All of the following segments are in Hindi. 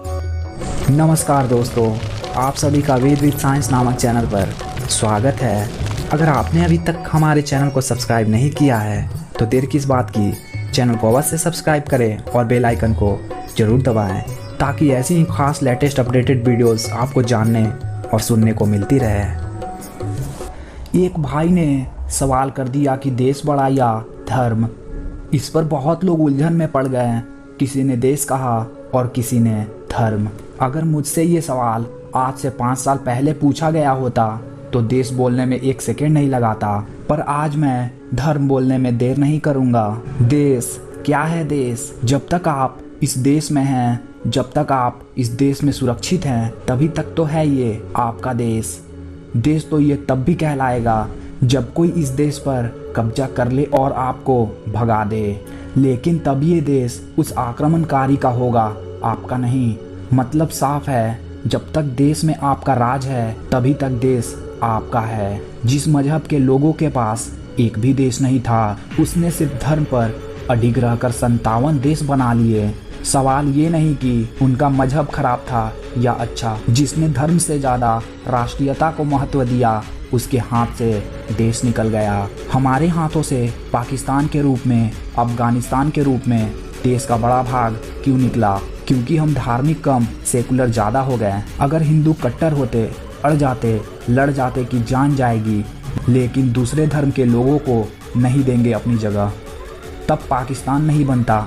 नमस्कार दोस्तों, आप सभी का वेद विद साइंस नामक चैनल पर स्वागत है। अगर आपने अभी तक हमारे चैनल को सब्सक्राइब नहीं किया है तो देर किस बात की, चैनल को अवश्य सब्सक्राइब करें और बेल आइकन को जरूर दबाएं ताकि ऐसी ही खास लेटेस्ट अपडेटेड वीडियोस आपको जानने और सुनने को मिलती रहे। एक भाई ने सवाल कर दिया कि देश बड़ा या धर्म। इस पर बहुत लोग उलझन में पड़ गए। किसी ने देश कहा और किसी ने धर्म। अगर मुझसे ये सवाल आज से 5 साल पहले पूछा गया होता तो देश बोलने में 1 सेकेंड नहीं लगाता, पर आज मैं धर्म बोलने में देर नहीं करूँगा। देश क्या है? देश जब तक आप इस देश में हैं, जब तक आप इस देश में सुरक्षित हैं, तभी तक तो है ये आपका देश। देश तो ये तब भी कहलाएगा जब कोई इस देश पर कब्जा कर ले और आपको भगा दे, लेकिन तब ये देश उस आक्रमणकारी का होगा, आपका नहीं। मतलब साफ है, जब तक देश में आपका राज है तभी तक देश आपका है। जिस मजहब के लोगों के पास एक भी देश नहीं था, उसने सिर्फ धर्म पर अडिग रहकर 57 देश बना लिए। सवाल ये नहीं कि उनका मजहब खराब था या अच्छा। जिसने धर्म से ज़्यादा राष्ट्रीयता को महत्व दिया, उसके हाथ से देश निकल गया। हमारे हाथों से पाकिस्तान के रूप में, अफगानिस्तान के रूप में देश का बड़ा भाग क्यों निकला? क्योंकि हम धार्मिक कम, सेकुलर ज़्यादा हो गए। अगर हिंदू कट्टर होते, अड़ जाते, लड़ जाते कि जान जाएगी, लेकिन दूसरे धर्म के लोगों को नहीं देंगे अपनी जगह, तब पाकिस्तान नहीं बनता।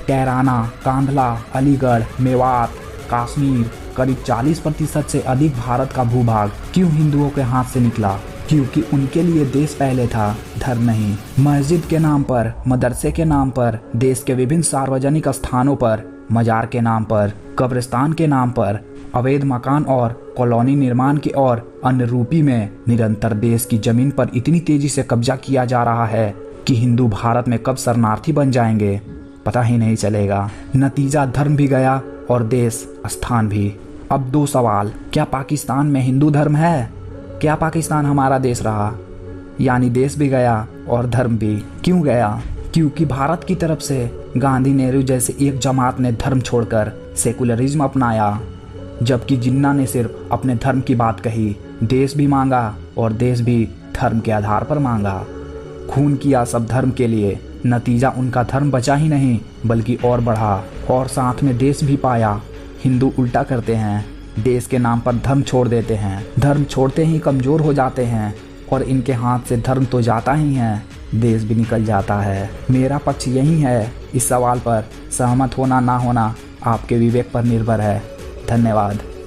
कैराना, कांधला, अलीगढ़, मेवात, कश्मीर, करीब 40% से अधिक भारत का भूभाग क्यों हिंदुओं के हाथ से निकला? क्योंकि उनके लिए देश पहले था, धर्म नहीं। मस्जिद के नाम पर, मदरसे के नाम पर, देश के विभिन्न सार्वजनिक स्थानों पर, मजार के नाम पर, कब्रिस्तान के नाम पर, अवैध मकान और कॉलोनी निर्माण के और अन्य रूपी में निरंतर देश की जमीन पर इतनी तेजी से कब्जा किया जा रहा है कि हिंदू भारत में कब शरणार्थी बन जाएंगे पता ही नहीं चलेगा। नतीजा धर्म भी गया और देश स्थान भी। अब 2 सवाल, क्या पाकिस्तान में हिंदू धर्म है? क्या पाकिस्तान हमारा देश रहा? यानी देश भी गया और धर्म भी। क्यों गया? क्योंकि भारत की तरफ से गांधी, नेहरू जैसे एक जमात ने धर्म छोड़कर सेकुलरिज्म अपनाया, जबकि जिन्ना ने सिर्फ अपने धर्म की बात कही। देश भी मांगा और देश भी धर्म के आधार पर मांगा। खून किया सब धर्म के लिए, नतीजा उनका धर्म बचा ही नहीं बल्कि और बढ़ा, और साथ में देश भी पाया। हिंदू उल्टा करते हैं, देश के नाम पर धर्म छोड़ देते हैं। धर्म छोड़ते ही कमज़ोर हो जाते हैं और इनके हाथ से धर्म तो जाता ही है, देश भी निकल जाता है। मेरा पक्ष यही है। इस सवाल पर सहमत होना ना होना आपके विवेक पर निर्भर है। धन्यवाद।